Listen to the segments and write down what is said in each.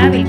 Hi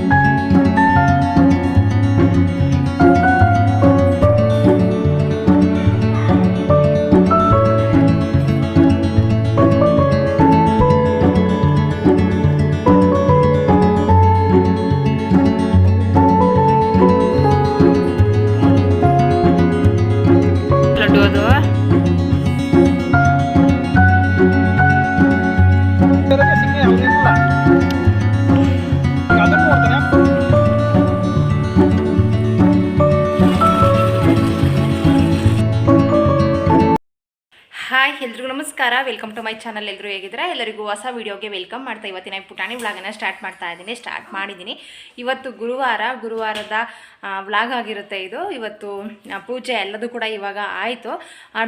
ಎಲ್ರಿಗೂ ನಮಸ್ಕಾರ, welcome to my channel. ಎಲ್ಲರೂ ಹೇಗಿದ್ದಾರೆ? ಎಲ್ಲರಿಗೂ ಹೊಸ ವೀಡಿಯೋಗೆ ವೆಲ್ಕಮ್ ಮಾಡ್ತಾ ಇವತ್ತಿನ ಪುಟಾಣಿ ವ್ಲಾಗನ್ನು ಸ್ಟಾರ್ಟ್ ಮಾಡಿದ್ದೀನಿ. ಇವತ್ತು ಗುರುವಾರದ ವ್ಲಾಗ್ ಆಗಿರುತ್ತೆ ಇದು. ಇವತ್ತು ಪೂಜೆ ಎಲ್ಲದೂ ಕೂಡ ಇವಾಗ ಆಯಿತು.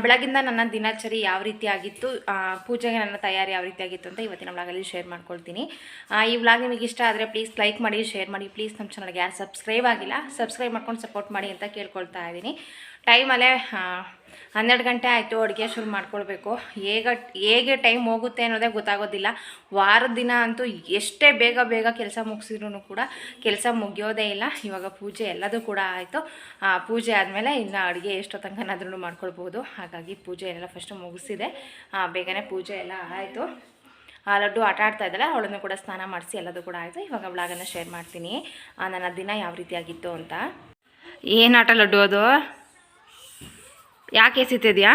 ಬೆಳಗಿಂದ ನನ್ನ ದಿನಚರಿ ಯಾವ ರೀತಿ ಆಗಿತ್ತು, ಪೂಜೆಗೆ ನನ್ನ ತಯಾರಿ ಯಾವ ರೀತಿ ಆಗಿತ್ತು ಅಂತ ಇವತ್ತಿನ ವ್ಲಾಗಲ್ಲಿ ಶೇರ್ ಮಾಡ್ಕೊಳ್ತೀನಿ. ಈ ವ್ಲಾಗ್ ನಿಮಗೆ ಇಷ್ಟ ಆದರೆ ಪ್ಲೀಸ್ ಲೈಕ್ ಮಾಡಿ, ಶೇರ್ ಮಾಡಿ. ಪ್ಲೀಸ್ ನಮ್ಮ ಚಾನಲ್ಗೆ ಯಾರು ಸಬ್ಸ್ಕ್ರೈಬ್ ಆಗಿಲ್ಲ, ಸಬ್ಸ್ಕ್ರೈಬ್ ಮಾಡ್ಕೊಂಡು ಸಪೋರ್ಟ್ ಮಾಡಿ ಅಂತ ಕೇಳ್ಕೊಳ್ತಾ ಇದ್ದೀನಿ. ಟೈಮಲ್ಲೇ 12 ಗಂಟೆ ಆಯಿತು. ಅಡುಗೆ ಶುರು ಮಾಡ್ಕೊಳ್ಬೇಕು. ಹೇಗೆ ಟೈಮ್ ಹೋಗುತ್ತೆ ಅನ್ನೋದೇ ಗೊತ್ತಾಗೋದಿಲ್ಲ. ವಾರದ ದಿನ ಅಂತೂ ಎಷ್ಟೇ ಬೇಗ ಕೆಲಸ ಮುಗಿಸಿದ್ರು ಕೂಡ ಕೆಲಸ ಮುಗಿಯೋದೇ ಇಲ್ಲ. ಇವಾಗ ಪೂಜೆ ಎಲ್ಲದೂ ಕೂಡ ಆಯಿತು. ಪೂಜೆ ಆದಮೇಲೆ ಇನ್ನು ಅಡುಗೆ ಎಷ್ಟೋ ತನಕನಾದ್ರೂ ಮಾಡ್ಕೊಳ್ಬೋದು. ಹಾಗಾಗಿ ಪೂಜೆ ಎಲ್ಲ ಫಸ್ಟು ಮುಗಿಸಿದೆ. ಬೇಗನೆ ಪೂಜೆ ಎಲ್ಲ ಆಯಿತು. ಲಡ್ಡು ಆಟ ಆಡ್ತಾ ಇದ್ದಾಳೆ, ಅವಳನ್ನು ಕೂಡ ಸ್ನಾನ ಮಾಡಿಸಿ ಎಲ್ಲದೂ ಕೂಡ ಆಯಿತು. ಇವಾಗ ವ್ಲಾಗನ್ನು ಶೇರ್ ಮಾಡ್ತೀನಿ ನನ್ನ ದಿನ ಯಾವ ರೀತಿಯಾಗಿತ್ತು ಅಂತ. ಏನು ಆಟ ಲಡ್ಡು ಅದು? ಯಾಕೆ ಎಸಿತಿದ್ಯಾ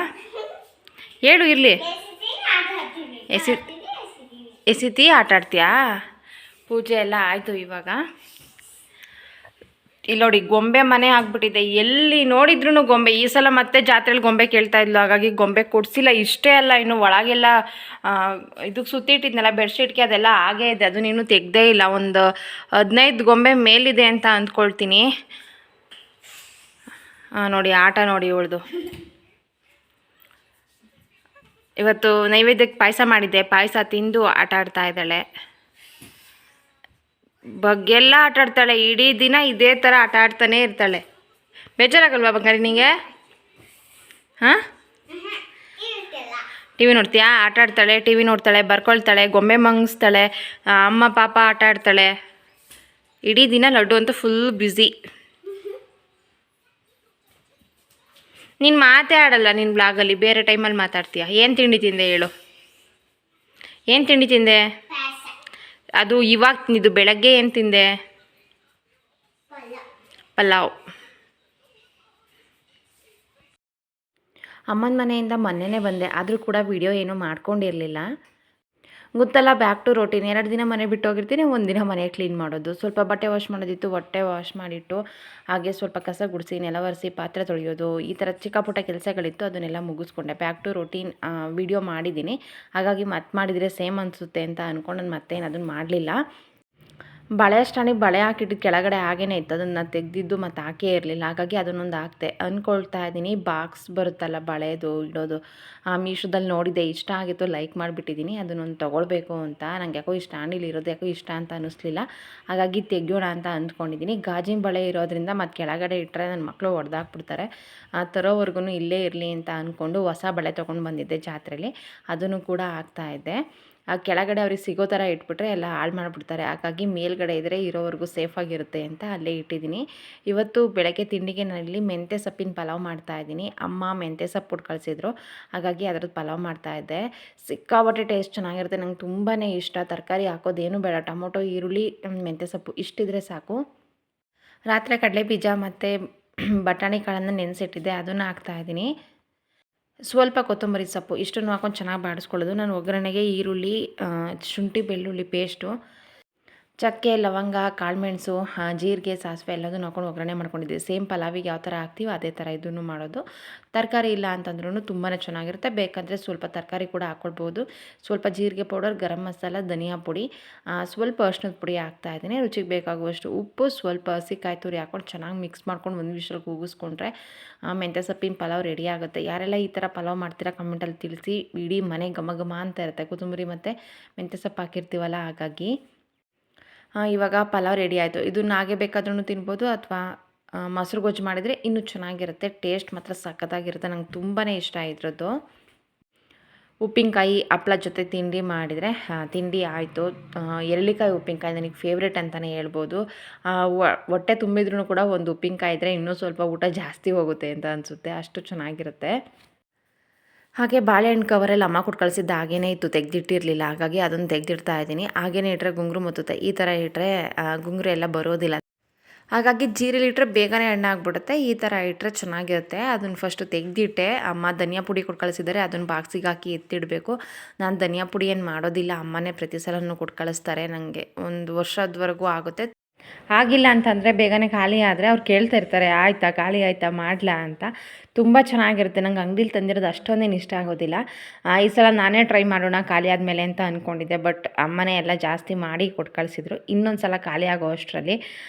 ಹೇಳು. ಇರಲಿ, ಎಸಿತಿ ಆಟ ಆಡ್ತೀಯಾ? ಪೂಜೆ ಎಲ್ಲ ಆಯಿತು. ಇವಾಗ ಇಲ್ಲಿ ನೋಡಿ, ಗೊಂಬೆ ಮನೆ ಆಗಿಬಿಟ್ಟಿದೆ. ಎಲ್ಲಿ ನೋಡಿದ್ರೂ ಗೊಂಬೆ. ಈ ಸಲ ಮತ್ತೆ ಜಾತ್ರೆಯಲ್ಲಿ ಗೊಂಬೆ ಕೇಳ್ತಾ ಇದ್ಲು, ಹಾಗಾಗಿ ಗೊಂಬೆ ಕೊಡಿಸಿಲ್ಲ. ಇಷ್ಟೇ ಅಲ್ಲ, ಇನ್ನು ಒಳಗೆಲ್ಲ ಇದಕ್ಕೆ ಸುತ್ತಿಟ್ಟಿದ್ನಲ್ಲ ಬೆಡ್ಶೀಟ್ಗೆ, ಅದೆಲ್ಲ ಹಾಗೇ ಇದೆ. ಅದು ನೀನು ತೆಗ್ದೇ ಇಲ್ಲ. ಒಂದು 15 ಗೊಂಬೆ ಮೇಲಿದೆ ಅಂತ ಅಂದ್ಕೊಳ್ತೀನಿ. ನೋಡಿ ಆಟ ನೋಡಿ ಇವಳ್ದು. ಇವತ್ತು ನೈವೇದ್ಯಕ್ಕೆ ಪಾಯಸ ಮಾಡಿದ್ದೆ. ಪಾಯಸ ತಿಂದು ಆಟ ಆಡ್ತಾ ಇದ್ದಾಳೆ. ಬಗ್ಗೆಲ್ಲ ಆಟ ಆಡ್ತಾಳೆ. ಇಡೀ ದಿನ ಇದೇ ಥರ ಆಟ ಆಡ್ತಾನೆ ಇರ್ತಾಳೆ. ಬೇಜಾರಾಗಲ್ವಾ ಬಂಗಾರಿ ನಿಂಗೆ? ಹಾಂ, ಟಿ ವಿ ನೋಡ್ತೀಯಾ? ಆಟ ಆಡ್ತಾಳೆ, ಟಿ ವಿ ನೋಡ್ತಾಳೆ, ಬರ್ಕೊಳ್ತಾಳೆ, ಗೊಂಬೆ ಮಂಗಿಸ್ತಾಳೆ, ಅಮ್ಮ ಪಾಪ ಆಟ ಆಡ್ತಾಳೆ. ಇಡೀ ದಿನ ಲಡ್ಡು ಅಂತೂ ಫುಲ್ ಬ್ಯುಸಿ. ನೀನು ಮಾತೇ ಆಡಲ್ಲ ನಿನ್ನ ಬ್ಲಾಗಲ್ಲಿ, ಬೇರೆ ಟೈಮಲ್ಲಿ ಮಾತಾಡ್ತೀಯ. ಏನು ತಿಂಡಿ ತಿಂದೆ ಹೇಳು? ಏನು ತಿಂಡಿ ತಿಂದೆ? ಅದು ಇವಾಗ ತಿಂದಿದ್ದು. ಬೆಳಗ್ಗೆ ಏನು ತಿಂದೆ? ಪಲಾವ್. ಅಮ್ಮನ ಮನೆಯಿಂದ ಮೊನ್ನೆನೇ ಬಂದೆ, ಆದರೂ ಕೂಡ ವಿಡಿಯೋ ಏನೂ ಮಾಡ್ಕೊಂಡಿರಲಿಲ್ಲ. ಗೊತ್ತಲ್ಲ, ಬ್ಯಾಕ್ ಟು ರೋಟೀನ್. 2 ದಿನ ಮನೆ ಬಿಟ್ಟು ಹೋಗಿರ್ತೀನಿ, 1 ದಿನ ಮನೆ ಕ್ಲೀನ್ ಮಾಡೋದು. ಸ್ವಲ್ಪ ಬಟ್ಟೆ ವಾಶ್ ಮಾಡೋದಿತ್ತು, ಬಟ್ಟೆ ವಾಶ್ ಮಾಡಿಟ್ಟು ಹಾಗೆ ಸ್ವಲ್ಪ ಕಸ ಗುಡಿಸಿ, ನೆಲ ಒರೆಸಿ, ಪಾತ್ರೆ ತೊಳೆಯೋದು, ಈ ಥರ ಚಿಕ್ಕ ಪುಟ್ಟ ಕೆಲಸಗಳಿತ್ತು. ಅದನ್ನೆಲ್ಲ ಮುಗಿಸ್ಕೊಂಡೆ. ಬ್ಯಾಕ್ ಟು ರೋಟೀನ್ ವಿಡಿಯೋ ಮಾಡಿದ್ದೀನಿ. ಹಾಗಾಗಿ ಮತ್ತೆ ಮಾಡಿದರೆ ಸೇಮ್ ಅನಿಸುತ್ತೆ ಅಂತ ಅಂದ್ಕೊಂಡು ನಾನು ಮತ್ತೇನು ಅದನ್ನು ಮಾಡಲಿಲ್ಲ. ಬಳೆ ಸ್ಟ್ಯಾಂಡಿಗೆ ಬಳೆ ಹಾಕಿಟ್ಟಿದ್ದು ಕೆಳಗಡೆ ಹಾಗೇ ಇತ್ತು. ಅದನ್ನು ತೆಗೆದಿದ್ದು ಮತ್ತು ಹಾಕೇ ಇರಲಿಲ್ಲ. ಹಾಗಾಗಿ ಅದನ್ನೊಂದು ಹಾಕ್ತೆ ಅಂದ್ಕೊಳ್ತಾ ಇದ್ದೀನಿ. ಬಾಕ್ಸ್ ಬರುತ್ತಲ್ಲ ಬಳೆದು ಇಡೋದು, ಮೀಶೋದಲ್ಲಿ ನೋಡಿದ್ದೆ, ಇಷ್ಟ ಆಗಿತ್ತು, ಲೈಕ್ ಮಾಡಿಬಿಟ್ಟಿದ್ದೀನಿ. ಅದನ್ನೊಂದು ತೊಗೊಳ್ಬೇಕು ಅಂತ. ನಂಗೆ ಯಾಕೋ ಈ ಸ್ಟ್ಯಾಂಡಲ್ಲಿ ಇರೋದು ಯಾಕೋ ಇಷ್ಟ ಅಂತ ಅನ್ನಿಸ್ಲಿಲ್ಲ. ಹಾಗಾಗಿ ತೆಗಿಯೋಣ ಅಂತ ಅಂದ್ಕೊಂಡಿದ್ದೀನಿ. ಗಾಜಿನ ಬಳೆ ಇರೋದ್ರಿಂದ ಮತ್ತು ಕೆಳಗಡೆ ಇಟ್ಟರೆ ನನ್ನ ಮಕ್ಕಳು ಹೊಡೆದಾಕ್ಬಿಡ್ತಾರೆ. ತರೋವರೆಗೂ ಇಲ್ಲೇ ಇರಲಿ ಅಂತ ಅಂದ್ಕೊಂಡು ಹೊಸ ಬಳೆ ತೊಗೊಂಡು ಬಂದಿದ್ದೆ ಜಾತ್ರೆಯಲ್ಲಿ. ಅದನ್ನು ಕೂಡ ಹಾಕ್ತಾಯಿದ್ದೆ. ಆ ಕೆಳಗಡೆ ಅವ್ರಿಗೆ ಸಿಗೋ ಥರ ಇಟ್ಬಿಟ್ರೆ ಎಲ್ಲ ಹಾಳು ಮಾಡಿಬಿಡ್ತಾರೆ. ಹಾಗಾಗಿ ಮೇಲ್ಗಡೆ ಇದ್ದರೆ ಇರೋವರೆಗೂ ಸೇಫಾಗಿರುತ್ತೆ ಅಂತ ಅಲ್ಲೇ ಇಟ್ಟಿದ್ದೀನಿ. ಇವತ್ತು ಬೆಳಗ್ಗೆ ತಿಂಡಿಗೆ ನಾನಿಲ್ಲಿ ಮೆಂತ್ಯ ಸೊಪ್ಪಿನ ಪಲಾವ್ ಮಾಡ್ತಾಯಿದ್ದೀನಿ. ಅಮ್ಮ ಮೆಂತ್ಯ ಸೊಪ್ಪು ಕೊಟ್ಟು ಕಳಿಸಿದ್ರು, ಹಾಗಾಗಿ ಅದ್ರದ್ದು ಪಲಾವ್ ಮಾಡ್ತಾಯಿದ್ದೆ. ಸಿಕ್ಕಾಪಟ್ಟೆ ಟೇಸ್ಟ್ ಚೆನ್ನಾಗಿರುತ್ತೆ. ನಂಗೆ ತುಂಬಾ ಇಷ್ಟ. ತರಕಾರಿ ಹಾಕೋದೇನು ಬೇಡ, ಟೊಮೊಟೊ, ಈರುಳ್ಳಿ, ಮೆಂತ್ಯ ಸೊಪ್ಪು ಇಷ್ಟಿದ್ರೆ ಸಾಕು. ರಾತ್ರಿ ಕಡಲೆ ಬೀಜ ಮತ್ತು ಬಟಾಣಿ ಕಾಳನ್ನು ನೆನೆಸಿಟ್ಟಿದ್ದೆ, ಅದನ್ನು ಹಾಕ್ತಾಯಿದ್ದೀನಿ. ಸ್ವಲ್ಪ ಕೊತ್ತಂಬರಿ ಸೊಪ್ಪು ಇಷ್ಟನ್ನು ಹಾಕೊಂಡು ಚೆನ್ನಾಗಿ ಬಾಡಿಸ್ಕೊಳ್ಳೋದು. ನಾನು ಒಗ್ಗರಣೆಗೆ ಈರುಳ್ಳಿ, ಶುಂಠಿ ಬೆಳ್ಳುಳ್ಳಿ ಪೇಸ್ಟು, ಚಕ್ಕೆ, ಲವಂಗ, ಕಾಳುಮೆಣಸು, ಜೀರಿಗೆ, ಸಾಸಿವೆ ಎಲ್ಲದನ್ನು ಹಾಕೊಂಡು ಒಗ್ಗರಣೆ ಮಾಡ್ಕೊಂಡಿದ್ದೆ. ಸೇಮ್ ಪಲಾವಿಗೆ ಯಾವ ಥರ ಹಾಕ್ತೀವೋ ಅದೇ ಥರ ಇದನ್ನು ಮಾಡೋದು. ತರಕಾರಿ ಇಲ್ಲ ಅಂತಂದ್ರೂ ತುಂಬಾ ಚೆನ್ನಾಗಿರುತ್ತೆ. ಬೇಕಂದರೆ ಸ್ವಲ್ಪ ತರಕಾರಿ ಕೂಡ ಹಾಕ್ಕೊಳ್ಬೋದು. ಸ್ವಲ್ಪ ಜೀರಿಗೆ ಪೌಡರ್, ಗರಂ ಮಸಾಲ, ಧನಿಯಾ ಪುಡಿ, ಸ್ವಲ್ಪ ಅರಿಶಿಣದ ಪುಡಿ ಹಾಕ್ತಾಯಿದ್ದೀನಿ. ರುಚಿಗೆ ಬೇಕಾಗುವಷ್ಟು ಉಪ್ಪು, ಸ್ವಲ್ಪ ಹಸಿಕಾಯಿ ತುರಿ ಹಾಕ್ಕೊಂಡು ಚೆನ್ನಾಗಿ ಮಿಕ್ಸ್ ಮಾಡ್ಕೊಂಡು 1 ವಿಷಲ್ ಕೂಗಿಸ್ಕೊಂಡ್ರೆ ಮೆಂತ್ಯ ಸೊಪ್ಪಿನ ಪಲಾವ್ ರೆಡಿ ಆಗುತ್ತೆ. ಯಾರೆಲ್ಲ ಈ ಥರ ಪಲಾವ್ ಮಾಡ್ತೀರಾ ಕಮೆಂಟಲ್ಲಿ ತಿಳಿಸಿ. ಇಡೀ ಮನೆ ಘಮ ಘಮ ಅಂತ ಇರುತ್ತೆ. ಕೊತ್ತಂಬರಿ ಮತ್ತು ಮೆಂತ್ಯ ಸೊಪ್ಪು ಹಾಕಿರ್ತೀವಲ್ಲ, ಹಾಗಾಗಿ ಇವಾಗ ಪಲಾವ್ ರೆಡಿ ಆಯಿತು. ಇದನ್ನು ಹಾಗೆ ಬೇಕಾದ್ರೂ ತಿನ್ಬೋದು, ಅಥವಾ ಮೊಸರು ಗೊಜ್ಜು ಮಾಡಿದರೆ ಇನ್ನೂ ಚೆನ್ನಾಗಿರುತ್ತೆ. ಟೇಸ್ಟ್ ಮಾತ್ರ ಸಖತ್ತಾಗಿರುತ್ತೆ. ನಂಗೆ ತುಂಬಾ ಇಷ್ಟ ಇದ್ರದ್ದು. ಉಪ್ಪಿನಕಾಯಿ ಹಪ್ಳ ಜೊತೆ ತಿಂಡಿ ಮಾಡಿದರೆ ತಿಂಡಿ ಆಯಿತು. ಎರಳಿಕಾಯಿ ಉಪ್ಪಿನಕಾಯಿ ನನಗೆ ಫೇವ್ರೇಟ್ ಅಂತಲೇ ಹೇಳ್ಬೋದು. ಹೊಟ್ಟೆ ತುಂಬಿದ್ರೂ ಕೂಡ ಒಂದು ಉಪ್ಪಿನಕಾಯಿ ಇದ್ದರೆ ಇನ್ನೂ ಸ್ವಲ್ಪ ಊಟ ಜಾಸ್ತಿ ಹೋಗುತ್ತೆ ಅಂತ ಅನಿಸುತ್ತೆ, ಅಷ್ಟು ಚೆನ್ನಾಗಿರುತ್ತೆ. ಹಾಗೆ ಬಾಳೆಹಣ್ಣು ಕವರಲ್ಲಿ ಅಮ್ಮ ಕೊಟ್ಟು ಕಳಿಸಿದ್ದು ಹಾಗೇ ಇತ್ತು, ತೆಗೆದಿಟ್ಟಿರಲಿಲ್ಲ. ಹಾಗಾಗಿ ಅದನ್ನು ತೆಗೆದಿಡ್ತಾ ಇದ್ದೀನಿ. ಹಾಗೇ ಇಟ್ಟರೆ ಗುಂಗುರು ಮುತ್ತುತ್ತೆ, ಈ ಥರ ಇಟ್ಟರೆ ಗುಂಗುರು ಎಲ್ಲ ಬರೋದಿಲ್ಲ. ಹಾಗಾಗಿ ಜೀರಿಲಿಟ್ರೆ ಬೇಗನೆ ಹಣ್ಣಾಗ್ಬಿಡುತ್ತೆ. ಈ ಥರ ಇಟ್ಟರೆ ಚೆನ್ನಾಗಿರುತ್ತೆ. ಅದನ್ನು ಫಸ್ಟು ತೆಗೆದಿಟ್ಟೆ. ಅಮ್ಮ ಧನಿಯಾ ಪುಡಿ ಕೊಟ್ಟು ಕಳಿಸಿದ್ದಾರೆ, ಅದನ್ನು ಬಾಕ್ಸಿಗೆ ಹಾಕಿ ಎತ್ತಿಡಬೇಕು. ನಾನು ಧನಿಯಾ ಪುಡಿ ಏನು ಮಾಡೋದಿಲ್ಲ, ಅಮ್ಮನೇ ಪ್ರತಿ ಸಲನೂ ಕೊಟ್ಟು ಕಳಿಸ್ತಾರೆ. ನನಗೆ 1 ವರ್ಷದವರೆಗೂ ಆಗುತ್ತೆ. ಆಗಿಲ್ಲ ಅಂತಂದರೆ ಬೇಗನೆ ಖಾಲಿ ಆದರೆ ಅವ್ರು ಕೇಳ್ತಾ ಇರ್ತಾರೆ, ಆಯಿತಾ ಖಾಲಿ ಆಯಿತಾ ಮಾಡಲಾ ಅಂತ. ತುಂಬ ಚೆನ್ನಾಗಿರುತ್ತೆ. ನಂಗೆ ಅಂಗಡಿಲಿ ತಂದಿರೋದು ಅಷ್ಟೊಂದೇನು ಇಷ್ಟ ಆಗೋದಿಲ್ಲ. ಈ ಸಲ ನಾನೇ ಟ್ರೈ ಮಾಡೋಣ ಖಾಲಿ ಆದಮೇಲೆ ಅಂತ ಅಂದ್ಕೊಂಡಿದ್ದೆ. ಬಟ್ ಅಮ್ಮನೇ ಎಲ್ಲ ಜಾಸ್ತಿ ಮಾಡಿ ಕೊಟ್ಟು ಕಳಿಸಿದ್ರು. ಇನ್ನೊಂದು ಸಲ ಖಾಲಿ ಆಗೋ ಅಷ್ಟರಲ್ಲಿ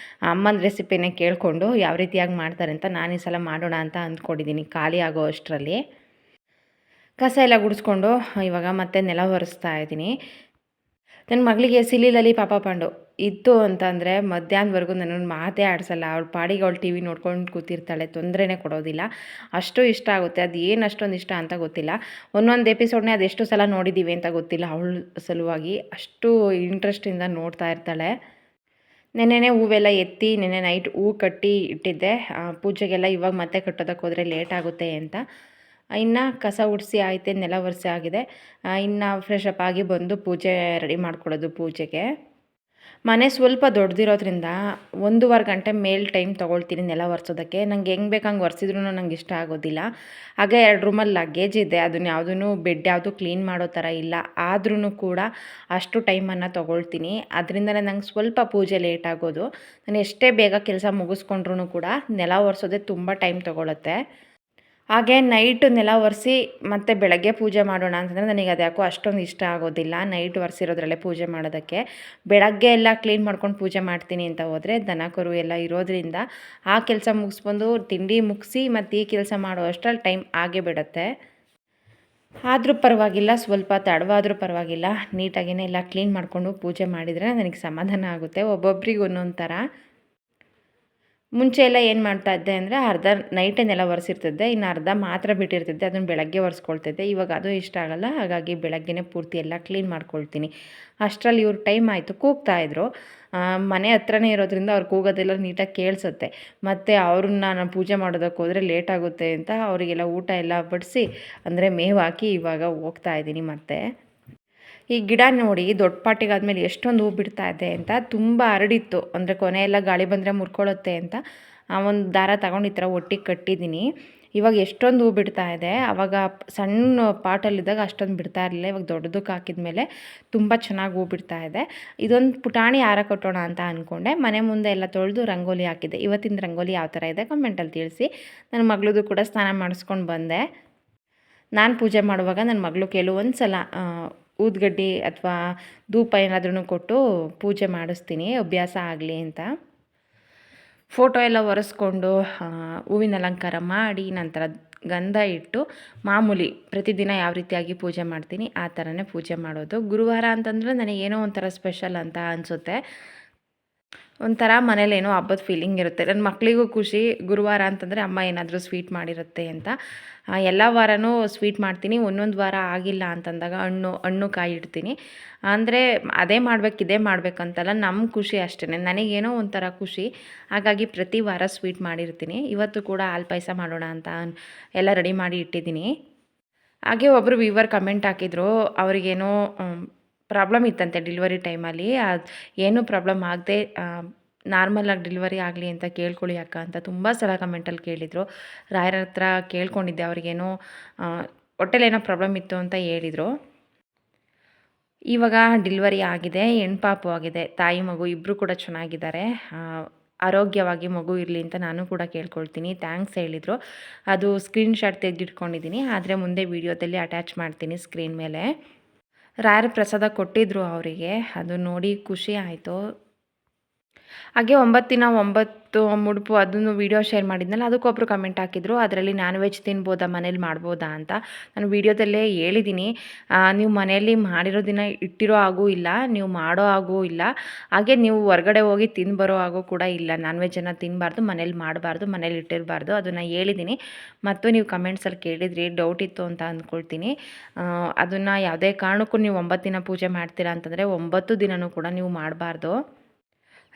ಅಮ್ಮನ ರೆಸಿಪಿನೇ ಕೇಳಿಕೊಂಡು ಯಾವ ರೀತಿಯಾಗಿ ಮಾಡ್ತಾರೆ ಅಂತ ನಾನು ಈ ಸಲ ಮಾಡೋಣ ಅಂತ ಅಂದ್ಕೊಂಡಿದ್ದೀನಿ. ಖಾಲಿ ಆಗೋ ಅಷ್ಟರಲ್ಲಿ ಕಸ ಎಲ್ಲ ಗುಡಿಸ್ಕೊಂಡು ಇವಾಗ ಮತ್ತೆ ನೆಲ ಒರೆಸ್ತಾ ಇದ್ದೀನಿ. ನನ್ನ ಮಗಳಿಗೆ ಸಿಲಿಲಲ್ಲಿ ಪಾಪ ಪಾಂಡು ಇತ್ತು ಅಂತಂದರೆ ಮಧ್ಯಾಹ್ನವರೆಗೂ ನನ್ನನ್ನು ಮಾತೇ ಆಡಿಸಲ್ಲ. ಅವಳು ಪಾಡಿಗೆ ಅವಳು ಟಿ ವಿ ನೋಡ್ಕೊಂಡು ಕೂತಿರ್ತಾಳೆ, ತೊಂದರೆನೇ ಕೊಡೋದಿಲ್ಲ. ಅಷ್ಟು ಇಷ್ಟ ಆಗುತ್ತೆ. ಅದು ಏನು ಅಷ್ಟೊಂದು ಇಷ್ಟ ಅಂತ ಗೊತ್ತಿಲ್ಲ. ಒಂದೊಂದು ಎಪಿಸೋಡ್ನೇ ಅದೆಷ್ಟು ಸಲ ನೋಡಿದ್ದೀವಿ ಅಂತ ಗೊತ್ತಿಲ್ಲ. ಅವಳ ಸಲುವಾಗಿ ಅಷ್ಟು ಇಂಟ್ರೆಸ್ಟಿಂದ ನೋಡ್ತಾ ಇರ್ತಾಳೆ. ನೆನ್ನೆನೇ ಹೂವೆಲ್ಲ ಎತ್ತಿ ನೆನ್ನೆ ನೈಟ್ ಹೂ ಕಟ್ಟಿ ಇಟ್ಟಿದ್ದೆ ಪೂಜೆಗೆಲ್ಲ. ಇವಾಗ ಮತ್ತೆ ಕಟ್ಟೋದಕ್ಕೆ ಹೋದರೆ ಲೇಟ್ ಆಗುತ್ತೆ ಅಂತ. ಇನ್ನು ಕಸ ಗುಡಿಸಿ ಆಯಿತೆ, ನೆಲ ಒರೆಸಿ ಆಗಿದೆ. ಇನ್ನು ಫ್ರೆಶ್ ಅಪ್ ಆಗಿ ಬಂದು ಪೂಜೆ ರೆಡಿ ಮಾಡ್ಕೊಳ್ಳೋದು ಪೂಜೆಗೆ. ಮನೆ ಸ್ವಲ್ಪ ದೊಡ್ಡದಿರೋದ್ರಿಂದ 1.5 ಗಂಟೆ ಮೇಲೆ ಟೈಮ್ ತೊಗೊಳ್ತೀನಿ ನೆಲ ಒರೆಸೋದಕ್ಕೆ. ನಂಗೆ ಹೆಂಗೆ ಬೇಕು ಹಂಗೆ ಒರೆಸಿದ್ರೂ ನಂಗೆ ಇಷ್ಟ ಆಗೋದಿಲ್ಲ. ಹಾಗೆ 2 ರೂಮಲ್ಲಿ ಲಗೇಜ್ ಇದೆ, ಅದನ್ನು ಯಾವುದೂ ಬೆಡ್ ಯಾವುದು ಕ್ಲೀನ್ ಮಾಡೋ ಥರ ಇಲ್ಲ. ಆದ್ರೂ ಕೂಡ ಅಷ್ಟು ಟೈಮನ್ನು ತೊಗೊಳ್ತೀನಿ. ಅದರಿಂದಲೇ ನಂಗೆ ಸ್ವಲ್ಪ ಪೂಜೆ ಲೇಟ್ ಆಗೋದು. ನಾನು ಎಷ್ಟೇ ಬೇಗ ಕೆಲಸ ಮುಗಿಸ್ಕೊಂಡ್ರೂ ಕೂಡ ನೆಲ ಒರೆಸೋದೇ ತುಂಬ ಟೈಮ್ ತೊಗೊಳುತ್ತೆ. ಹಾಗೆ ನೈಟ್ ನೆಲ ಒರೆಸಿ ಮತ್ತು ಬೆಳಗ್ಗೆ ಪೂಜೆ ಮಾಡೋಣ ಅಂತಂದರೆ ನನಗೆ ಅದು ಯಾಕೋ ಅಷ್ಟೊಂದು ಇಷ್ಟ ಆಗೋದಿಲ್ಲ ನೈಟ್ ಒರೆಸಿರೋದ್ರಲ್ಲೇ ಪೂಜೆ ಮಾಡೋದಕ್ಕೆ. ಬೆಳಗ್ಗೆ ಎಲ್ಲ ಕ್ಲೀನ್ ಮಾಡ್ಕೊಂಡು ಪೂಜೆ ಮಾಡ್ತೀನಿ ಅಂತ ಹೋದರೆ ದನ ಕರು ಎಲ್ಲ ಇರೋದ್ರಿಂದ ಆ ಕೆಲಸ ಮುಗಿಸ್ಬಂದು ತಿಂಡಿ ಮುಗಿಸಿ ಮತ್ತು ಈ ಕೆಲಸ ಮಾಡೋ ಅಷ್ಟರಲ್ಲಿ ಟೈಮ್ ಆಗೇ ಬಿಡುತ್ತೆ. ಆದರೂ ಪರವಾಗಿಲ್ಲ, ಸ್ವಲ್ಪ ತಡವಾದರೂ ಪರವಾಗಿಲ್ಲ, ನೀಟಾಗಿಯೇ ಎಲ್ಲ ಕ್ಲೀನ್ ಮಾಡಿಕೊಂಡು ಪೂಜೆ ಮಾಡಿದರೆ ನನಗೆ ಸಮಾಧಾನ ಆಗುತ್ತೆ. ಒಬ್ಬೊಬ್ರಿಗೆ ಒಂದೊಂದು ಥರ. ಮುಂಚೆ ಎಲ್ಲ ಏನು ಮಾಡ್ತಾಯಿದ್ದೆ ಅಂದರೆ ಅರ್ಧ ನೈಟೇ ನೆಲ ಒರೆಸಿರ್ತಿದ್ದೆ, ಇನ್ನು ಅರ್ಧ ಮಾತ್ರ ಬಿಟ್ಟಿರ್ತಿದ್ದೆ, ಅದನ್ನು ಬೆಳಗ್ಗೆ ಒರೆಸ್ಕೊಳ್ತಿದ್ದೆ. ಇವಾಗ ಅದು ಇಷ್ಟ ಆಗಲ್ಲ. ಹಾಗಾಗಿ ಬೆಳಗ್ಗೆನೇ ಪೂರ್ತಿ ಎಲ್ಲ ಕ್ಲೀನ್ ಮಾಡ್ಕೊಳ್ತೀನಿ. ಅಷ್ಟರಲ್ಲಿ ಇವ್ರ ಟೈಮ್ ಆಯಿತು, ಕೂಗ್ತಾಯಿದ್ರು. ಮನೆ ಹತ್ರನೇ ಇರೋದ್ರಿಂದ ಅವ್ರು ಕೂಗೋದೆಲ್ಲ ನೀಟಾಗಿ ಕೇಳಿಸುತ್ತೆ. ಮತ್ತು ಅವ್ರನ್ನ ನಾನು ಪೂಜೆ ಮಾಡೋದಕ್ಕೆ ಹೋದರೆ ಲೇಟ್ ಆಗುತ್ತೆ ಅಂತ ಅವರಿಗೆಲ್ಲ ಊಟ ಎಲ್ಲ ಬಡಿಸಿ ಅಂದರೆ ಮೇವು ಹಾಕಿ ಇವಾಗ ಹೋಗ್ತಾ ಇದ್ದೀನಿ ಮತ್ತೆ. ಈ ಗಿಡ ನೋಡಿ ದೊಡ್ಡ ಪಾಟಿಗಾದ್ಮೇಲೆ ಎಷ್ಟೊಂದು ಹೂ ಬಿಡ್ತಾ ಇದೆ ಅಂತ. ತುಂಬ ಹರಡಿತ್ತು, ಅಂದರೆ ಕೊನೆಯೆಲ್ಲ ಗಾಳಿ ಬಂದರೆ ಮುರ್ಕೊಳ್ಳುತ್ತೆ ಅಂತ ಒಂದು ದಾರ ತಗೊಂಡು ಈ ಥರ ಒಟ್ಟಿಗೆ ಕಟ್ಟಿದ್ದೀನಿ. ಇವಾಗ ಎಷ್ಟೊಂದು ಹೂ ಬಿಡ್ತಾ ಇದೆ. ಆವಾಗ ಸಣ್ಣ ಪಾಟಲ್ಲಿದ್ದಾಗ ಅಷ್ಟೊಂದು ಬಿಡ್ತಾ ಇರಲಿಲ್ಲ. ಇವಾಗ ದೊಡ್ಡದಕ್ಕೆ ಹಾಕಿದ ಮೇಲೆ ತುಂಬ ಚೆನ್ನಾಗಿ ಹೂ ಬಿಡ್ತಾ ಇದೆ. ಇದೊಂದು ಪುಟಾಣಿ ಹಾರ ಕಟ್ಟೋಣ ಅಂತ ಅಂದ್ಕೊಂಡೆ. ಮನೆ ಮುಂದೆ ಎಲ್ಲ ತೊಳೆದು ರಂಗೋಲಿ ಹಾಕಿದ್ದೆ. ಇವತ್ತಿನ ರಂಗೋಲಿ ಯಾವ ಥರ ಇದೆ ಕಮೆಂಟಲ್ಲಿ ತಿಳಿಸಿ. ನನ್ನ ಮಗಳದು ಕೂಡ ಸ್ನಾನ ಮಾಡಿಸ್ಕೊಂಡು ಬಂದೆ. ನಾನು ಪೂಜೆ ಮಾಡುವಾಗ ನನ್ನ ಮಗಳು ಕೆಲವೊಂದು ಸಲ ಊದುಗಡ್ಡಿ ಅಥವಾ ಧೂಪ ಏನಾದ್ರೂ ಕೊಟ್ಟು ಪೂಜೆ ಮಾಡಿಸ್ತೀನಿ, ಅಭ್ಯಾಸ ಆಗಲಿ ಅಂತ. ಫೋಟೋ ಎಲ್ಲ ಒರೆಸ್ಕೊಂಡು ಹೂವಿನ ಅಲಂಕಾರ ಮಾಡಿ ನಂತರ ಗಂಧ ಇಟ್ಟು ಮಾಮೂಲಿ ಪ್ರತಿದಿನ ಯಾವ ರೀತಿಯಾಗಿ ಪೂಜೆ ಮಾಡ್ತೀನಿ ಆ ಥರನೇ ಪೂಜೆ ಮಾಡೋದು. ಗುರುವಾರ ಅಂತಂದರೆ ನನಗೇನೋ ಒಂಥರ ಸ್ಪೆಷಲ್ ಅಂತ ಅನಿಸುತ್ತೆ. ಒಂಥರ ಮನೇಲೇನೋ ಹಬ್ಬದ ಫೀಲಿಂಗ್ ಇರುತ್ತೆ. ನನ್ನ ಮಕ್ಕಳಿಗೂ ಖುಷಿ, ಗುರುವಾರ ಅಂತಂದರೆ ಅಮ್ಮ ಏನಾದರೂ ಸ್ವೀಟ್ ಮಾಡಿರುತ್ತೆ ಅಂತ. ಎಲ್ಲ ವಾರನೂ ಸ್ವೀಟ್ ಮಾಡ್ತೀನಿ. ಒಂದೊಂದು ವಾರ ಆಗಿಲ್ಲ ಅಂತಂದಾಗ ಹಣ್ಣು ಕಾಯಿ ಇಡ್ತೀನಿ. ಅಂದರೆ ಅದೇ ಮಾಡ್ಬೇಕು ಇದೇ ಮಾಡಬೇಕಂತಲ್ಲ, ನಮ್ಮ ಖುಷಿ ಅಷ್ಟೇ, ನನಗೇನೋ ಒಂಥರ ಖುಷಿ. ಹಾಗಾಗಿ ಪ್ರತಿ ವಾರ ಸ್ವೀಟ್ ಮಾಡಿರ್ತೀನಿ. ಇವತ್ತು ಕೂಡ ಹಾಲು ಪಾಯಸ ಮಾಡೋಣ ಅಂತ ಎಲ್ಲ ರೆಡಿ ಮಾಡಿ ಇಟ್ಟಿದ್ದೀನಿ. ಹಾಗೆ ಒಬ್ಬರು ವ್ಯೂವರ್ ಕಮೆಂಟ್ ಹಾಕಿದರು, ಅವರಿಗೇನೋ ಪ್ರಾಬ್ಲಮ್ ಇತ್ತಂತೆ ಡೆಲಿವರಿ ಟೈಮಲ್ಲಿ. ಅದು ಏನೂ ಪ್ರಾಬ್ಲಮ್ ಆಗದೆ ನಾರ್ಮಲಾಗಿ ಡೆಲಿವರಿ ಆಗಲಿ ಅಂತ ಕೇಳ್ಕೊಳ್ಳಿ ಅಕ್ಕ ಅಂತ ತುಂಬ ಸಲ ಕಮೆಂಟಲ್ಲಿ ಕೇಳಿದರು. ರಾಯರ ಹತ್ರ ಕೇಳ್ಕೊಂಡಿದ್ದೆ, ಅವ್ರಿಗೇನೋ ಹೊಟ್ಟೆಲೇನೋ ಪ್ರಾಬ್ಲಮ್ ಇತ್ತು ಅಂತ ಹೇಳಿದರು. ಇವಾಗ ಡೆಲಿವರಿ ಆಗಿದೆ, ಹೆಣ್ಪಾಪು ಆಗಿದೆ. ತಾಯಿ ಮಗು ಇಬ್ಬರು ಕೂಡ ಚೆನ್ನಾಗಿದ್ದಾರೆ. ಆರೋಗ್ಯವಾಗಿ ಮಗು ಇರಲಿ ಅಂತ ನಾನು ಕೂಡ ಕೇಳ್ಕೊಳ್ತೀನಿ. ಥ್ಯಾಂಕ್ಸ್ ಹೇಳಿದರು. ಅದು ಸ್ಕ್ರೀನ್ಶಾಟ್ ತೆಗೆದಿಟ್ಕೊಂಡಿದ್ದೀನಿ, ಆದರೆ ಮುಂದೆ ವೀಡಿಯೋದಲ್ಲಿ ಅಟ್ಯಾಚ್ ಮಾಡ್ತೀನಿ ಸ್ಕ್ರೀನ್ ಮೇಲೆ. ರಾಯರ ಪ್ರಸಾದ ಕೊಟ್ಟಿದ್ದರು ಅವರಿಗೆ, ಅದು ನೋಡಿ ಖುಷಿ ಆಯಿತು. ಹಾಗೆ 9 ದಿನ 9 ಮುಡುಪು ಅದನ್ನು ವೀಡಿಯೋ ಶೇರ್ ಮಾಡಿದ್ನಲ್ಲ, ಅದಕ್ಕೊಬ್ಬರು ಕಮೆಂಟ್ ಹಾಕಿದ್ರು, ಅದರಲ್ಲಿ ನಾನ್ ವೆಜ್ ತಿನ್ಬೋದಾ, ಮನೇಲಿ ಮಾಡ್ಬೋದಾ ಅಂತ. ನಾನು ವೀಡಿಯೋದಲ್ಲೇ ಹೇಳಿದ್ದೀನಿ, ನೀವು ಮನೆಯಲ್ಲಿ ಮಾಡಿರೋ ದಿನ ಇಟ್ಟಿರೋ ಹಾಗೂ ಇಲ್ಲ, ನೀವು ಮಾಡೋ ಹಾಗೂ ಇಲ್ಲ, ಹಾಗೆ ನೀವು ಹೊರಗಡೆ ಹೋಗಿ ತಿಂದು ಬರೋ ಹಾಗೂ ಕೂಡ ಇಲ್ಲ. ನಾನ್ ವೆಜ್ಜನ್ನು ತಿನ್ನಬಾರ್ದು, ಮನೇಲಿ ಮಾಡಬಾರ್ದು, ಮನೇಲಿ ಇಟ್ಟಿರಬಾರ್ದು, ಅದನ್ನು ಹೇಳಿದ್ದೀನಿ. ಮತ್ತು ನೀವು ಕಮೆಂಟ್ಸಲ್ಲಿ ಕೇಳಿದ್ರಿ, ಡೌಟ್ ಇತ್ತು ಅಂತ ಅಂದ್ಕೊಳ್ತೀನಿ. ಅದನ್ನು ಯಾವುದೇ ಕಾರಣಕ್ಕೂ ನೀವು 9 ದಿನ ಪೂಜೆ ಮಾಡ್ತೀರಾ ಅಂತಂದರೆ 9 ದಿನವೂ ಕೂಡ ನೀವು ಮಾಡಬಾರ್ದು.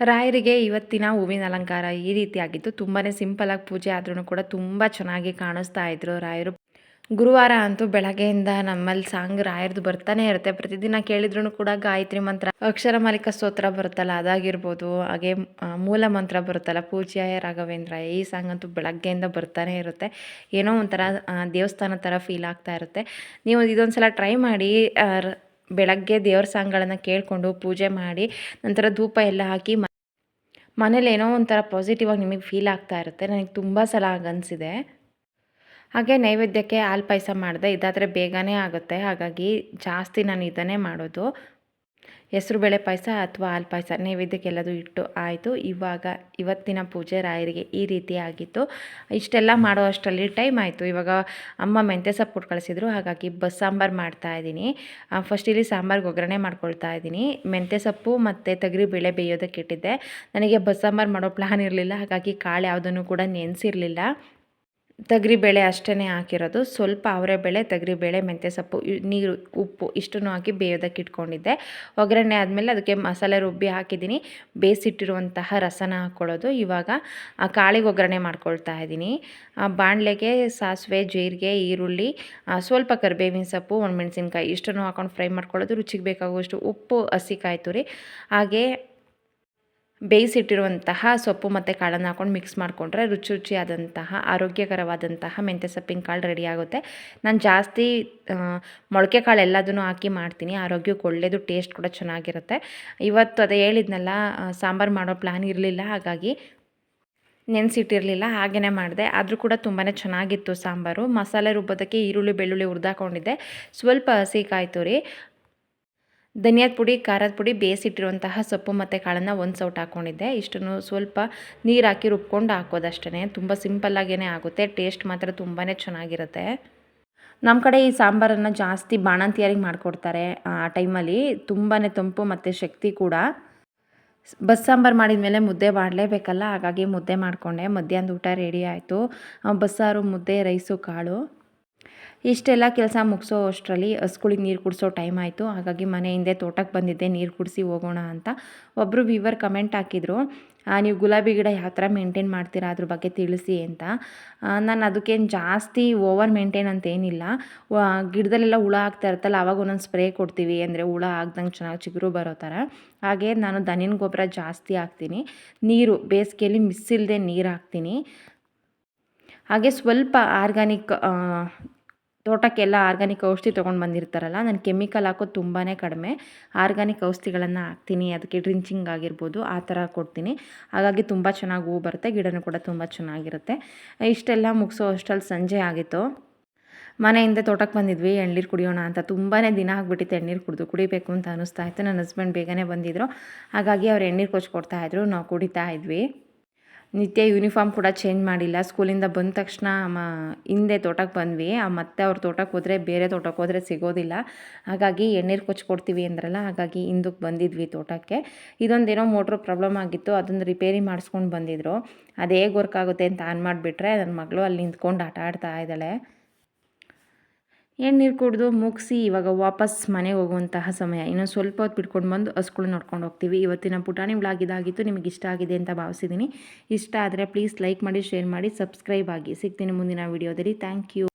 ರಾಯರಿಗೆ ಇವತ್ತಿನ ಹೂವಿನ ಅಲಂಕಾರ ಈ ರೀತಿಯಾಗಿತ್ತು. ತುಂಬಾ ಸಿಂಪಲಾಗಿ ಪೂಜೆ ಆದ್ರೂ ಕೂಡ ತುಂಬ ಚೆನ್ನಾಗಿ ಕಾಣಿಸ್ತಾ ಇದ್ರು ರಾಯರು. ಗುರುವಾರ ಅಂತೂ ಬೆಳಗ್ಗೆಯಿಂದ ನಮ್ಮಲ್ಲಿ ಸಾಂಗ್ ರಾಯರದು ಬರ್ತಾನೆ ಇರುತ್ತೆ. ಪ್ರತಿದಿನ ಕೇಳಿದ್ರೂ ಕೂಡ ಗಾಯತ್ರಿ ಮಂತ್ರ, ಅಕ್ಷರ ಮಾಲಿಕ ಸ್ತೋತ್ರ ಬರುತ್ತಲ್ಲ ಅದಾಗಿರ್ಬೋದು, ಹಾಗೆ ಮೂಲ ಮಂತ್ರ ಬರುತ್ತಲ್ಲ ಪೂಜ್ಯಾಯ ರಾಘವೇಂದ್ರ, ಈ ಸಾಂಗ್ ಅಂತೂ ಬೆಳಗ್ಗೆಯಿಂದ ಬರ್ತಾನೆ ಇರುತ್ತೆ. ಏನೋ ಒಂಥರ ದೇವಸ್ಥಾನ ಥರ ಫೀಲ್ ಆಗ್ತಾ ಇರುತ್ತೆ. ನೀವು ಇದೊಂದು ಸಲ ಟ್ರೈ ಮಾಡಿ. ಬೆಳಗ್ಗೆ ದೇವ್ರ ಸಾಂಗ್ಗಳನ್ನು ಕೇಳಿಕೊಂಡು ಪೂಜೆ ಮಾಡಿ ನಂತರ ಧೂಪ ಎಲ್ಲ ಹಾಕಿ ಮನೇಲಿ ಏನೋ ಒಂಥರ ಪಾಸಿಟಿವ್ ಆಗಿ ನಿಮಗೆ ಫೀಲ್ ಆಗ್ತಾ ಇರುತ್ತೆ. ನನಗೆ ತುಂಬ ಸಲ ಆಗನ್ಸಿದೆ. ಹಾಗೆ ನೈವೇದ್ಯಕ್ಕೆ ಹಾಲು ಪಾಯಸ ಮಾಡಿದೆ. ಇದಾದರೆ ಬೇಗನೆ ಆಗುತ್ತೆ, ಹಾಗಾಗಿ ಜಾಸ್ತಿ ನಾನು ಇದನ್ನೇ ಮಾಡೋದು. ಹೆಸರುಬೇಳೆ ಪಾಯಸ ಅಥವಾ ಹಾಲು ಪಾಯಸ ನೈವೇದ್ಯಕ್ಕೆಲ್ಲದು ಇಟ್ಟು ಆಯಿತು. ಇವತ್ತಿನ ಪೂಜೆ ರಾಯರಿಗೆ ಈ ರೀತಿ ಆಗಿತ್ತು. ಇಷ್ಟೆಲ್ಲ ಮಾಡೋ ಅಷ್ಟರಲ್ಲಿ ಟೈಮ್ ಆಯಿತು. ಇವಾಗ ಅಮ್ಮ ಮೆಂತ್ಯ ಸೊಪ್ಪು ಕೊಟ್ಟು ಕಳಿಸಿದ್ರು, ಹಾಗಾಗಿ ಸಾಂಬಾರು ಮಾಡ್ತಾಯಿದ್ದೀನಿ. ಫಸ್ಟ್ ಇಲ್ಲಿ ಸಾಂಬಾರಿಗೆ ಒಗ್ಗರಣೆ ಮಾಡ್ಕೊಳ್ತಾ ಇದ್ದೀನಿ. ಮೆಂತ್ಯ ಸೊಪ್ಪು ಮತ್ತು ತೊಗರಿಬೇಳೆ ಬೇಯೋದಕ್ಕೆ ಇಟ್ಟಿದ್ದೆ. ನನಗೆ ಸಾಂಬಾರು ಮಾಡೋ ಪ್ಲ್ಯಾನ್ ಇರಲಿಲ್ಲ, ಹಾಗಾಗಿ ಕಾಳು ಯಾವುದನ್ನು ಕೂಡ ನೆನೆಸಿರಲಿಲ್ಲ. ತೊಗರಿಬೇಳೆ ಅಷ್ಟೇ ಹಾಕಿರೋದು. ಸ್ವಲ್ಪ ಅವರೆಬೇಳೆ, ತೊಗರಿಬೇಳೆ, ಮೆಂತ್ಯ ಸೊಪ್ಪು, ನೀರು, ಉಪ್ಪು ಇಷ್ಟನ್ನು ಹಾಕಿ ಬೇಯೋದಕ್ಕೆ ಇಟ್ಕೊಂಡಿದ್ದೆ. ಒಗ್ಗರಣೆ ಆದಮೇಲೆ ಅದಕ್ಕೆ ಮಸಾಲೆ ರುಬ್ಬಿ ಹಾಕಿದ್ದೀನಿ. ಬೇಯಿಸಿಟ್ಟಿರುವಂತಹ ರಸನ ಹಾಕ್ಕೊಳ್ಳೋದು. ಇವಾಗ ಆ ಕಾಳಿಗೆ ಒಗ್ಗರಣೆ ಮಾಡ್ಕೊಳ್ತಾ ಇದ್ದೀನಿ. ಬಾಣಲೆಗೆ ಸಾಸಿವೆ, ಜೀರಿಗೆ, ಈರುಳ್ಳಿ, ಸ್ವಲ್ಪ ಕರಿಬೇವಿನ ಸೊಪ್ಪು, ಒಣಮೆಣಸಿನ್ಕಾಯಿ ಇಷ್ಟನ್ನು ಹಾಕೊಂಡು ಫ್ರೈ ಮಾಡ್ಕೊಳ್ಳೋದು. ರುಚಿಗೆ ಬೇಕಾಗುವಷ್ಟು ಉಪ್ಪು, ಹಸಿಕಾಯಿ ತುರಿ, ಹಾಗೆ ಬೇಯಿಸಿಟ್ಟಿರುವಂತಹ ಸೊಪ್ಪು ಮತ್ತು ಕಾಳನ್ನು ಹಾಕೊಂಡು ಮಿಕ್ಸ್ ಮಾಡಿಕೊಂಡ್ರೆ ರುಚಿಯಾದಂತಹ ಆರೋಗ್ಯಕರವಾದಂತಹ ಮೆಂತ್ಯ ಸೊಪ್ಪಿನ ಕಾಳು ರೆಡಿ ಆಗುತ್ತೆ. ನಾನು ಜಾಸ್ತಿ ಮೊಳಕೆ ಕಾಳು ಎಲ್ಲದನ್ನು ಹಾಕಿ ಮಾಡ್ತೀನಿ, ಆರೋಗ್ಯಕ್ಕೆ ಒಳ್ಳೆಯದು, ಟೇಸ್ಟ್ ಕೂಡ ಚೆನ್ನಾಗಿರುತ್ತೆ. ಇವತ್ತು ಅದೇ ಹೇಳಿದ್ನಲ್ಲ, ಸಾಂಬಾರು ಮಾಡೋ ಪ್ಲ್ಯಾನ್ ಇರಲಿಲ್ಲ, ಹಾಗಾಗಿ ನೆನೆಸಿಟ್ಟಿರಲಿಲ್ಲ, ಹಾಗೆಯೇ ಮಾಡಿದೆ. ಆದರೂ ಕೂಡ ತುಂಬಾ ಚೆನ್ನಾಗಿತ್ತು ಸಾಂಬಾರು. ಮಸಾಲೆ ರುಬ್ಬೋದಕ್ಕೆ ಈರುಳ್ಳಿ, ಬೆಳ್ಳುಳ್ಳಿ ಹುರಿದಾಕೊಂಡಿದ್ದೆ. ಸ್ವಲ್ಪ ಹಸಿಕಾಯಿ ತುರಿ, ಧನಿಯಾದ ಪುಡಿ, ಖಾರದ ಪುಡಿ, ಬೇಯಿಸಿಟ್ಟಿರುವಂತಹ ಸೊಪ್ಪು ಮತ್ತು ಕಾಳನ್ನು ಒಂದು ಸೌಟ್ ಹಾಕ್ಕೊಂಡಿದ್ದೆ. ಇಷ್ಟನ್ನು ಸ್ವಲ್ಪ ನೀರು ಹಾಕಿ ರುಬ್ಕೊಂಡು ಹಾಕೋದಷ್ಟೇ. ತುಂಬ ಸಿಂಪಲ್ಲಾಗೇ ಆಗುತ್ತೆ. ಟೇಸ್ಟ್ ಮಾತ್ರ ತುಂಬಾ ಚೆನ್ನಾಗಿರುತ್ತೆ. ನಮ್ಮ ಕಡೆ ಈ ಸಾಂಬಾರನ್ನು ಜಾಸ್ತಿ ಬಾಣಂತಿಯರಿಗೆ ಮಾಡಿಕೊಡ್ತಾರೆ. ಆ ಟೈಮಲ್ಲಿ ತುಂಬಾ ತಂಪು ಮತ್ತು ಶಕ್ತಿ ಕೂಡ. ಸಾಂಬಾರು ಮಾಡಿದ ಮೇಲೆ ಮುದ್ದೆ ಮಾಡಲೇಬೇಕಲ್ಲ, ಹಾಗಾಗಿ ಮುದ್ದೆ ಮಾಡಿಕೊಂಡೆ. ಮಧ್ಯಾಹ್ನದ ಊಟ ರೆಡಿ ಆಯಿತು. ಬಸ್ಸಾರು, ಮುದ್ದೆ, ರೈಸು, ಕಾಳು ಇಷ್ಟೆಲ್ಲ ಕೆಲಸ ಮುಗಿಸೋ ಅಷ್ಟರಲ್ಲಿ ಹಸುಗಳಿಗೆ ನೀರು ಕುಡಿಸೋ ಟೈಮ್ ಆಯಿತು. ಹಾಗಾಗಿ ಮನೆ ಹಿಂದೆ ತೋಟಕ್ಕೆ ಬಂದಿದ್ದೆ, ನೀರು ಕುಡಿಸಿ ಹೋಗೋಣ ಅಂತ. ಒಬ್ಬರು ವ್ಯೂವರ್ ಕಮೆಂಟ್ ಹಾಕಿದರು, ನೀವು ಗುಲಾಬಿ ಗಿಡ ಯಾವ ಥರ ಮೇಂಟೈನ್ ಮಾಡ್ತೀರಾ ಅದ್ರ ಬಗ್ಗೆ ತಿಳಿಸಿ ಅಂತ. ನಾನು ಅದಕ್ಕೇನು ಜಾಸ್ತಿ ಓವರ್ ಮೇಂಟೈನ್ ಅಂತ ಏನಿಲ್ಲ. ಗಿಡದಲ್ಲೆಲ್ಲ ಹುಳ ಆಗ್ತಾ ಇರುತ್ತಲ್ಲ, ಆವಾಗ ಒಂದೊಂದು ಸ್ಪ್ರೇ ಕೊಡ್ತೀವಿ, ಅಂದರೆ ಹುಳ ಆಗ್ದಂಗೆ ಚೆನ್ನಾಗಿ ಚಿಗುರು ಬರೋ ಥರ. ಹಾಗೆ ನಾನು ದನಿನ ಗೊಬ್ಬರ ಜಾಸ್ತಿ ಹಾಕ್ತೀನಿ. ನೀರು ಬೇಸಿಗೆಯಲ್ಲಿ ಮಿಸ್ ಇಲ್ಲದೆ ನೀರು ಹಾಕ್ತೀನಿ. ಹಾಗೆ ಸ್ವಲ್ಪ ಆರ್ಗ್ಯಾನಿಕ್, ತೋಟಕ್ಕೆಲ್ಲ ಆರ್ಗ್ಯಾನಿಕ್ ಔಷಧಿ ತೊಗೊಂಡು ಬಂದಿರ್ತಾರಲ್ಲ, ನಾನು ಕೆಮಿಕಲ್ ಹಾಕೋದು ತುಂಬಾ ಕಡಿಮೆ. ಆರ್ಗ್ಯಾನಿಕ್ ಔಷಧಿಗಳನ್ನು ಹಾಕ್ತೀನಿ, ಅದಕ್ಕೆ ಡ್ರಿಂಚಿಂಗ್ ಆಗಿರ್ಬೋದು ಆ ಥರ ಕೊಡ್ತೀನಿ. ಹಾಗಾಗಿ ತುಂಬ ಚೆನ್ನಾಗಿ ಹೂವು ಬರುತ್ತೆ, ಗಿಡನೂ ಕೂಡ ತುಂಬ ಚೆನ್ನಾಗಿರುತ್ತೆ. ಇಷ್ಟೆಲ್ಲ ಮುಗಿಸೋ ಅಷ್ಟರಲ್ಲಿ ಸಂಜೆ ಆಗಿತ್ತು. ಮನೆಯಿಂದ ತೋಟಕ್ಕೆ ಬಂದಿದ್ವಿ, ಎಳ್ನೀರು ಕುಡಿಯೋಣ ಅಂತ. ತುಂಬಾ ದಿನ ಆಗಿಬಿಟ್ಟಿತ್ತು ಎಳ್ನೀರು ಕುಡಿಬೇಕು ಅಂತ ಅನ್ನಿಸ್ತಾ ಇತ್ತು. ನನ್ನ ಹಸ್ಬೆಂಡ್ ಬೇಗನೆ ಬಂದಿದ್ದರು, ಹಾಗಾಗಿ ಅವ್ರು ಎಳ್ನೀರು ಕೊಡ್ತಾಯಿದ್ರು, ನಾವು ಕುಡಿತಾ ಇದ್ವಿ. ನಿತ್ಯ ಯೂನಿಫಾರ್ಮ್ ಕೂಡ ಚೇಂಜ್ ಮಾಡಿಲ್ಲ. ಸ್ಕೂಲಿಂದ ಬಂದ ತಕ್ಷಣ ಹಿಂದೆ ತೋಟಕ್ಕೆ ಬಂದ್ವಿ. ಮತ್ತೆ ಅವ್ರ ತೋಟಕ್ಕೆ ಹೋದರೆ, ಬೇರೆ ತೋಟಕ್ಕೆ ಹೋದರೆ ಸಿಗೋದಿಲ್ಲ, ಹಾಗಾಗಿ ಎಳ್ನೀರು ಕೊಡ್ತೀವಿ ಅಂದ್ರಲ್ಲ, ಹಾಗಾಗಿ ಹಿಂದಕ್ಕೆ ಬಂದಿದ್ವಿ ತೋಟಕ್ಕೆ. ಇದೊಂದೇನೋ ಮೋಟ್ರ್ ಪ್ರಾಬ್ಲಮ್ ಆಗಿತ್ತು, ಅದನ್ನು ರಿಪೇರಿ ಮಾಡಿಸ್ಕೊಂಡು ಬಂದಿದ್ದರು. ಅದು ಹೇಗೆ ವರ್ಕ್ ಆಗುತ್ತೆ ಅಂತ ಆನ್ ಮಾಡಿಬಿಟ್ರೆ ನನ್ನ ಮಗಳು ಅಲ್ಲಿ ನಿಂತ್ಕೊಂಡು ಆಟ ಆಡ್ತಾ ಇದ್ದಾಳೆ. ಎಳ್ನೀರು ಕುಡಿದು ಮುಗಿಸಿ ಇವಾಗ ವಾಪಸ್ ಮನೆಗೆ ಹೋಗುವಂತಹ ಸಮಯ. ಇನ್ನೊಂದು ಸ್ವಲ್ಪ ಹೊತ್ತು ಬಿಟ್ಕೊಂಡು ಬಂದು ಹಸುಗಳು ನೋಡ್ಕೊಂಡು ಹೋಗ್ತೀವಿ. ಇವತ್ತಿನ ಪುಟಾಣಿ ವ್ಲಾಗ್ ಇದಾಗಿತ್ತು. ನಿಮಗೆ ಇಷ್ಟ ಆಗಿದೆ ಅಂತ ಭಾವಿಸಿದ್ದೀನಿ. ಇಷ್ಟ ಆದರೆ ಪ್ಲೀಸ್ ಲೈಕ್ ಮಾಡಿ, ಶೇರ್ ಮಾಡಿ, ಸಬ್ಸ್ಕ್ರೈಬ್ ಆಗಿ. ಸಿಗ್ತೀನಿ ಮುಂದಿನ ವೀಡಿಯೋದಲ್ಲಿ. Thank you.